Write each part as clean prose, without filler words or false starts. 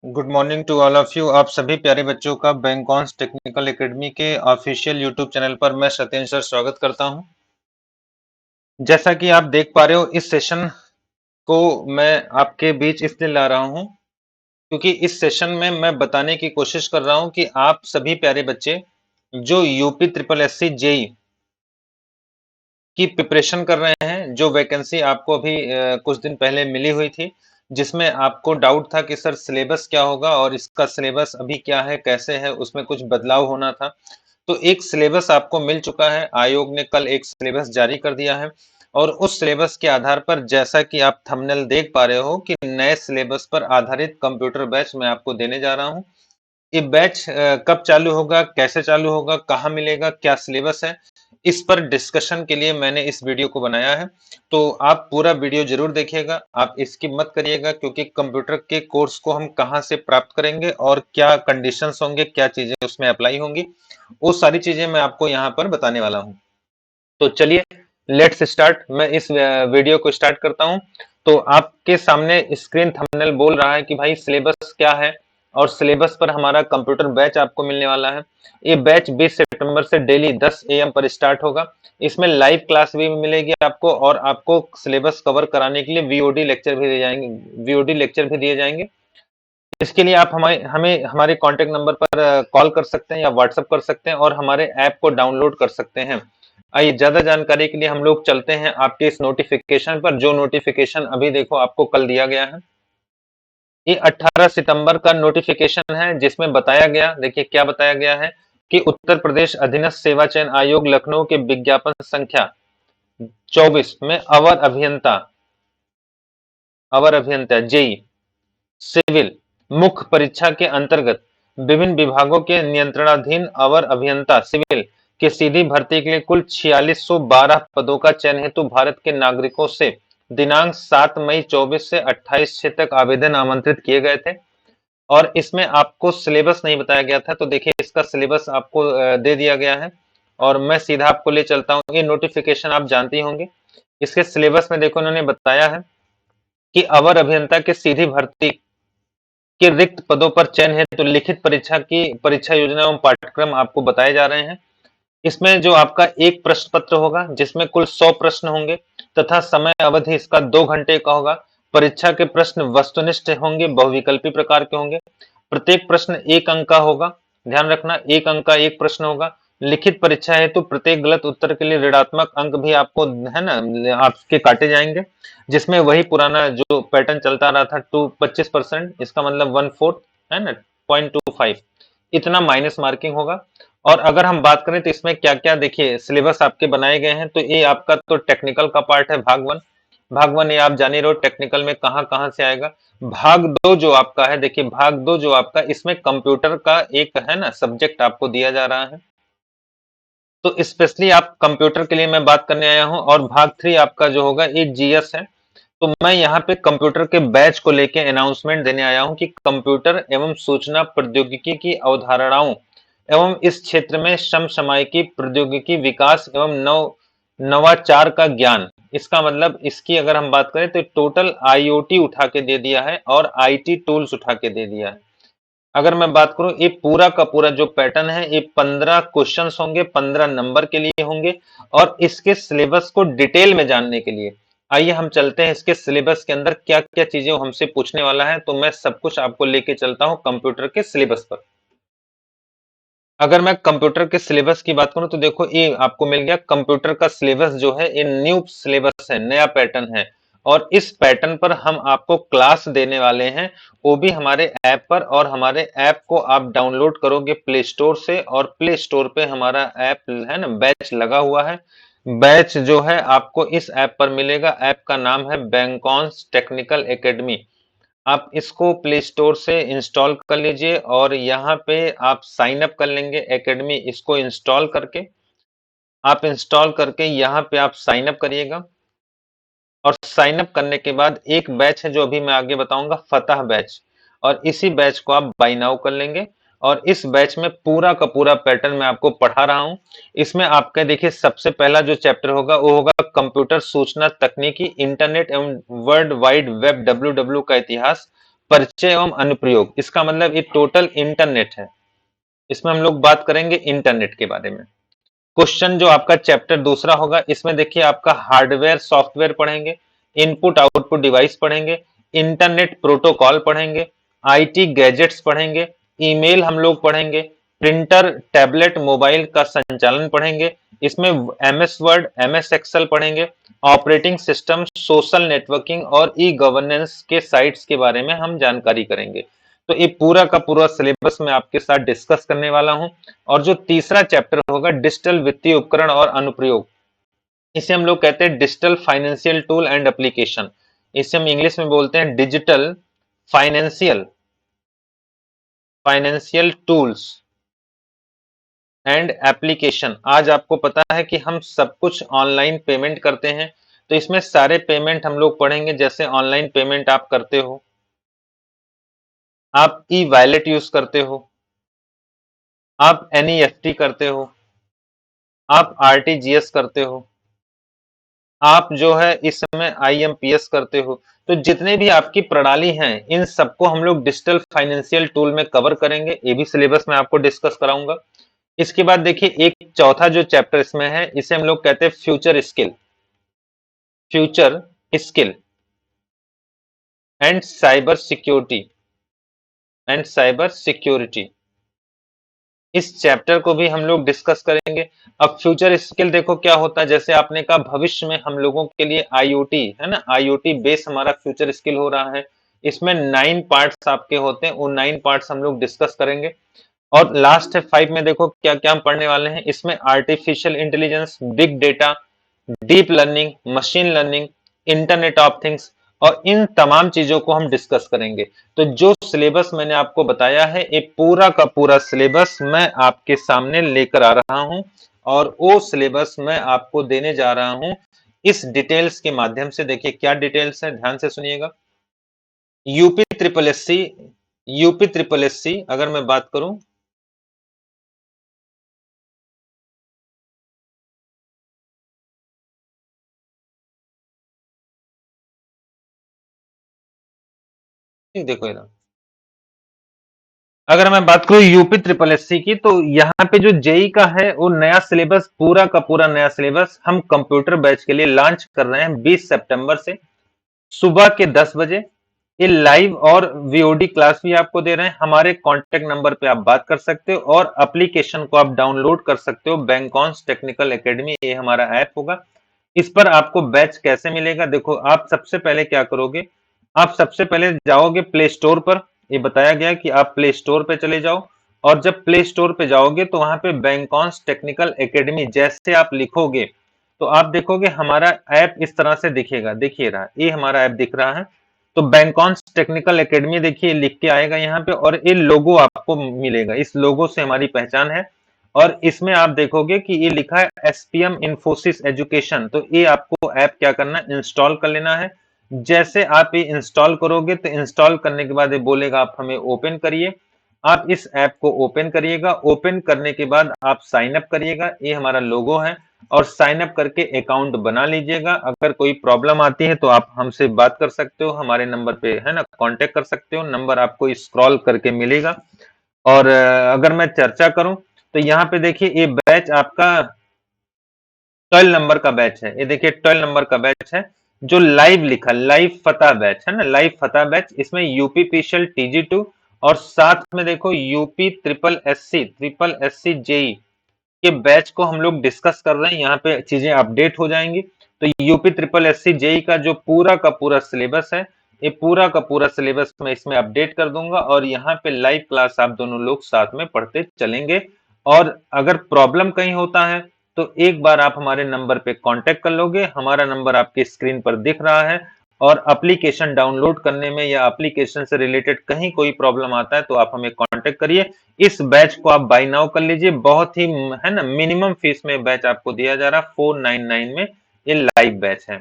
Good morning to all of you. आप सभी प्यारे बच्चों का बैंकॉन्स टेक्निकल एकेडमी के ऑफिशियल यूट्यूब चैनल पर मैं सत्येंद्र सर स्वागत करता हूं। जैसा कि आप देख पा रहे हो, इस सेशन को मैं आपके बीच इसलिए ला रहा हूं क्योंकि इस सेशन में मैं बताने की कोशिश कर रहा हूं कि आप सभी प्यारे बच्चे जो यूपी ट्रिपल एससी जेई की प्रिपरेशन कर रहे हैं, जो वैकेंसी आपको अभी कुछ दिन पहले मिली हुई थी, जिसमें आपको डाउट था कि सर सिलेबस क्या होगा और इसका सिलेबस अभी क्या है, कैसे है, उसमें कुछ बदलाव होना था। तो एक सिलेबस आपको मिल चुका है। आयोग ने कल एक सिलेबस जारी कर दिया है और उस सिलेबस के आधार पर, जैसा कि आप थंबनेल देख पा रहे हो, कि नए सिलेबस पर आधारित कंप्यूटर बैच मैं आपको देने जा रहा हूं। ये बैच कब चालू होगा, कैसे चालू होगा, कहाँ मिलेगा, क्या सिलेबस है, इस पर डिस्कशन के लिए मैंने इस वीडियो को बनाया है। तो आप पूरा वीडियो जरूर देखिएगा, आप स्किप मत करिएगा, क्योंकि कंप्यूटर के कोर्स को हम कहाँ से प्राप्त करेंगे और क्या कंडीशंस होंगे, क्या चीजें उसमें अप्लाई होंगी, वो सारी चीजें मैं आपको यहाँ पर बताने वाला हूँ। तो चलिए, लेट्स स्टार्ट। मैं इस वीडियो को स्टार्ट करता हूं। तो आपके सामने स्क्रीन थंबनेल बोल रहा है कि भाई सिलेबस क्या है, और सिलेबस पर हमारा कंप्यूटर बैच आपको मिलने वाला है। ये बैच 20 सितंबर से डेली 10 AM पर स्टार्ट होगा। इसमें लाइव क्लास भी मिलेगी आपको, और आपको सिलेबस कवर कराने के लिए वीओडी लेक्चर भी दिए जाएंगे, इसके लिए आप हमारे हमें हमारे कॉन्टेक्ट नंबर पर कॉल कर सकते हैं या व्हाट्सएप कर सकते हैं, और हमारे ऐप को डाउनलोड कर सकते हैं। आइए, ज्यादा जानकारी के लिए हम लोग चलते हैं आपके इस नोटिफिकेशन पर, जो नोटिफिकेशन अभी देखो आपको कल दिया गया है। ये 18 सितंबर का नोटिफिकेशन है, जिसमें बताया गया, देखिए क्या बताया गया है, कि उत्तर प्रदेश अधीनस्थ सेवा चयन आयोग लखनऊ के विज्ञापन संख्या 24 में अवर अभियंता जेई सिविल मुख्य परीक्षा के अंतर्गत विभिन्न विभागों के नियंत्रणाधीन अवर अभियंता सिविल की सीधी भर्ती के लिए कुल 4612 पदों का चयन हेतु भारत के नागरिकों से दिनांक 7 मई 24 से 28 6 तक आवेदन आमंत्रित किए गए थे। और इसमें आपको सिलेबस नहीं बताया गया था, तो देखिए इसका सिलेबस आपको दे दिया गया है, और मैं सीधा आपको ले चलता हूँ। ये नोटिफिकेशन आप जानती होंगे। इसके सिलेबस में देखो, उन्होंने बताया है कि अवर अभियंता की सीधी भर्ती के रिक्त पदों पर चयन हेतु लिखित परीक्षा की परीक्षा योजना एवं पाठ्यक्रम आपको बताए जा रहे हैं। इसमें जो आपका एक प्रश्न पत्र होगा, जिसमें कुल 100 प्रश्न होंगे, तथा समय अवधि इसका 2 घंटे का होगा। परीक्षा के प्रश्न वस्तुनिष्ठ होंगे, बहुविकल्पी प्रकार के होंगे। प्रत्येक प्रश्न 1 अंक का होगा। ध्यान रखना, 1 अंक का एक प्रश्न होगा। लिखित परीक्षा है तो प्रत्येक गलत उत्तर के लिए ऋणात्मक अंक भी आपको, है ना, आपके काटे जाएंगे, जिसमें वही पुराना जो पैटर्न चलता रहा था, 25%, इसका मतलब 1/4, है ना, 0.25, इतना माइनस मार्किंग होगा। और अगर हम बात करें तो इसमें क्या क्या, देखिए सिलेबस आपके बनाए गए हैं। तो ये आपका तो टेक्निकल का पार्ट है, भाग 1। ये आप जान ही रहो टेक्निकल में कहाँ कहाँ से आएगा। भाग 2 जो आपका है, देखिए भाग 2 जो आपका, इसमें कंप्यूटर का एक, है ना, सब्जेक्ट आपको दिया जा रहा है। तो स्पेशली आप कंप्यूटर के लिए मैं बात करने आया हूं। और भाग 3 आपका जो होगा, ये जीएस है। तो मैं यहाँ पे कंप्यूटर के बैच को लेके अनाउंसमेंट देने आया हूँ कि कंप्यूटर एवं सूचना प्रौद्योगिकी की अवधारणाओं एवं इस क्षेत्र में समसामयिकी प्रौद्योगिकी विकास एवं नवाचार का ज्ञान। इसका मतलब, इसकी अगर हम बात करें तो टोटल आईओटी उठा के दे दिया है और आईटी टूल्स उठा के दे दिया है। अगर मैं बात करूं, ये पूरा का पूरा जो पैटर्न है, ये 15 क्वेश्चंस होंगे, 15 नंबर के लिए होंगे। और इसके सिलेबस को डिटेल में जानने के लिए आइए हम चलते हैं इसके सिलेबस के अंदर, क्या क्या चीजें हमसे पूछने वाला है। तो मैं सब कुछ आपको लेके चलता हूं कंप्यूटर के सिलेबस पर। अगर मैं कंप्यूटर के सिलेबस की बात करूं तो देखो, ये आपको मिल गया कंप्यूटर का सिलेबस, जो है ये न्यू सिलेबस है, नया पैटर्न है। और इस पैटर्न पर हम आपको क्लास देने वाले हैं, वो भी हमारे ऐप पर। और हमारे ऐप को आप डाउनलोड करोगे प्ले स्टोर से, और प्ले स्टोर पे हमारा ऐप, है ना, बैच लगा हुआ है। बैच जो है आपको इस ऐप पर मिलेगा। ऐप का नाम है बैंकॉन्स टेक्निकल एकेडमी। आप इसको प्ले स्टोर से इंस्टॉल कर लीजिए, और यहाँ पे आप साइन अप कर लेंगे एकेडमी। इसको इंस्टॉल करके यहाँ पे आप साइन अप करिएगा। और साइन अप करने के बाद एक बैच है जो अभी मैं आगे बताऊंगा, फतह बैच, और इसी बैच को आप बाय नाउ कर लेंगे। और इस बैच में पूरा का पूरा पैटर्न मैं आपको पढ़ा रहा हूं। इसमें आपका देखिए, सबसे पहला जो चैप्टर होगा वो होगा कंप्यूटर सूचना तकनीकी, इंटरनेट एवं वर्ल्ड वाइड वेब, WW का इतिहास। परिचय एवं अनुप्रयोग, इसका मतलब ये टोटल इंटरनेट है। इसमें हम लोग बात करेंगे इंटरनेट के बारे में। क्वेश्चन जो आपका चैप्टर दूसरा होगा, इसमें देखिए आपका हार्डवेयर सॉफ्टवेयर पढ़ेंगे, इनपुट आउटपुट डिवाइस पढ़ेंगे, इंटरनेट प्रोटोकॉल पढ़ेंगे, आईटी गैजेट्स पढ़ेंगे, ईमेल हम लोग पढ़ेंगे, प्रिंटर टैबलेट मोबाइल का संचालन पढ़ेंगे, इसमें एमएस वर्ड एमएस एक्सेल पढ़ेंगे, ऑपरेटिंग सिस्टम, सोशल नेटवर्किंग और ई गवर्नेंस के साइट्स के बारे में हम जानकारी करेंगे। तो ये पूरा का पूरा सिलेबस मैं आपके साथ डिस्कस करने वाला हूं। और जो तीसरा चैप्टर होगा डिजिटल वित्तीय उपकरण और अनुप्रयोग, इसे हम लोग कहते हैं digital financial tool and application. इसे हम इंग्लिश में बोलते हैं digital financial financial tools and application. आज आपको पता है कि हम सब कुछ ऑनलाइन पेमेंट करते हैं, तो इसमें सारे पेमेंट हम लोग पढ़ेंगे। जैसे ऑनलाइन पेमेंट आप करते हो, आप ई वॉलेट यूज करते हो, आप एनईएफटी करते हो, आप आरटीजीएस करते हो, आप जो है इस समय आईएमपीएस करते हो। तो जितने भी आपकी प्रणाली हैं, इन सबको हम लोग डिजिटल फाइनेंशियल टूल में कवर करेंगे। ये भी सिलेबस में आपको डिस्कस कराऊंगा। इसके बाद देखिए एक चौथा जो चैप्टर इसमें है, इसे हम लोग कहते हैं future skill and cyber security इस चैप्टर को भी हम लोग डिस्कस करेंगे। अब फ्यूचर स्किल देखो क्या होता है, जैसे आपने कहा भविष्य में हम लोगों के लिए आईओटी है ना, आईओटी बेस हमारा फ्यूचर स्किल हो रहा है। इसमें 9 पार्ट्स आपके होते हैं, उन 9 पार्ट्स हम लोग डिस्कस करेंगे। और लास्ट है 5 में, देखो क्या क्या हम पढ़ने वाले हैं। इसमें artificial intelligence, big data, deep learning, machine learning, internet of things, और इन तमाम चीजों को हम डिस्कस करेंगे। तो जो सिलेबस मैंने आपको बताया है, ये पूरा का पूरा सिलेबस मैं आपके सामने लेकर आ रहा हूं, और वो सिलेबस मैं आपको देने जा रहा हूं इस डिटेल्स के माध्यम से। देखिए क्या डिटेल्स है, ध्यान से सुनिएगा। यूपी ट्रिपल एस सी अगर मैं बात करूं, देखो इधर, अगर मैं बात करूं यूपी ट्रिपल एससी की, तो यहाँ पे जो जेई का है वो नया सिलेबस, पूरा का पूरा नया सिलेबस हम कंप्यूटर बैच के लिए लॉन्च कर रहे हैं 20 सितंबर से, सुबह के 10 बजे। ये लाइव और वीओडी क्लास भी आपको दे रहे हैं। हमारे कॉन्टेक्ट नंबर पे आप बात कर सकते हो, और एप्लीकेशन को आप डाउनलोड कर सकते हो। बैंकॉन्स टेक्निकल एकेडमी, ये हमारा ऐप होगा। इस पर आपको बैच कैसे मिलेगा, देखो आप सबसे पहले क्या करोगे, आप सबसे पहले जाओगे प्ले स्टोर पर। ये बताया गया कि आप प्ले स्टोर पे चले जाओ, और जब प्ले स्टोर पे जाओगे तो वहां पे बैंकॉन्स टेक्निकल एकेडमी जैसे आप लिखोगे, तो आप देखोगे हमारा ऐप इस तरह से दिखेगा। देखिए रहा, ये हमारा ऐप दिख रहा है। तो बैंकॉन्स टेक्निकल एकेडमी देखिए लिख के आएगा यहाँ पे, और ये लोगो आपको मिलेगा। इस लोगो से हमारी पहचान है। और इसमें आप देखोगे कि ये लिखा है एसपीएम इन्फोसिस एजुकेशन। तो ये आपको ऐप क्या करना है, इंस्टॉल कर लेना है। जैसे आप ये इंस्टॉल करोगे, तो इंस्टॉल करने के बाद ये बोलेगा आप हमें ओपन करिए। आप इस ऐप को ओपन करिएगा। ओपन करने के बाद आप साइन अप करिएगा, ये हमारा लोगो है। और साइन अप करके अकाउंट बना लीजिएगा। अगर कोई प्रॉब्लम आती है तो आप हमसे बात कर सकते हो, हमारे नंबर पे है ना कांटेक्ट कर सकते हो। नंबर आपको स्क्रॉल करके मिलेगा। और अगर मैं चर्चा करूं, तो यहाँ पे देखिए ये बैच आपका 12 नंबर का बैच है। ये देखिए 12 नंबर का बैच है, जो लाइव लिखा, लाइव फतह बैच है ना, लाइव फतह बैच। इसमें यूपी पीसीएल टीजी 2, और साथ में देखो यूपी ट्रिपल एससी जेई के बैच को हम लोग डिस्कस कर रहे हैं। यहाँ पे चीजें अपडेट हो जाएंगी। तो यूपी ट्रिपल एससी जेई का जो पूरा का पूरा सिलेबस है, ये पूरा का पूरा सिलेबस मैं इसमें अपडेट कर दूंगा, और यहाँ पे लाइव क्लास आप दोनों लोग साथ में पढ़ते चलेंगे। और अगर प्रॉब्लम कहीं होता है, तो एक बार आप हमारे नंबर पे कांटेक्ट कर लोगे। हमारा नंबर आपके स्क्रीन पर दिख रहा है। और एप्लीकेशन डाउनलोड करने में या एप्लीकेशन से रिलेटेड कहीं कोई प्रॉब्लम आता है, तो आप हमें कांटेक्ट करिए। इस बैच को आप बाय नाउ कर लीजिए। बहुत ही है ना मिनिमम फीस में बैच आपको दिया जा रहा है, 499 में ये लाइव बैच है।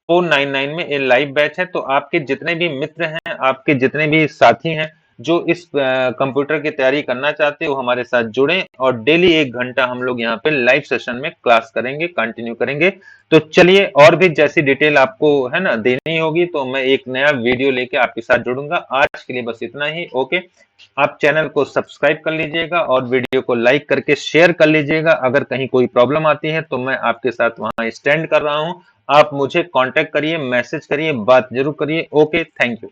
499 में ये लाइव बैच है। तो आपके जितने भी मित्र हैं, आपके जितने भी साथी हैं, जो इस कंप्यूटर की तैयारी करना चाहते हैं वो हमारे साथ जुड़ें और डेली 1 घंटा हम लोग यहाँ पे लाइव सेशन में क्लास करेंगे, कंटिन्यू करेंगे। तो चलिए, और भी जैसी डिटेल आपको है ना देनी होगी तो मैं एक नया वीडियो लेके आपके साथ जुड़ूंगा। आज के लिए बस इतना ही। ओके, आप चैनल को सब्सक्राइब कर लीजिएगा और वीडियो को लाइक करके शेयर कर लीजिएगा। अगर कहीं कोई प्रॉब्लम आती है तो मैं आपके साथ वहां स्टैंड कर रहा हूं। आप मुझे कांटेक्ट करिए, मैसेज करिए, बात जरूर करिए। Okay, thank you.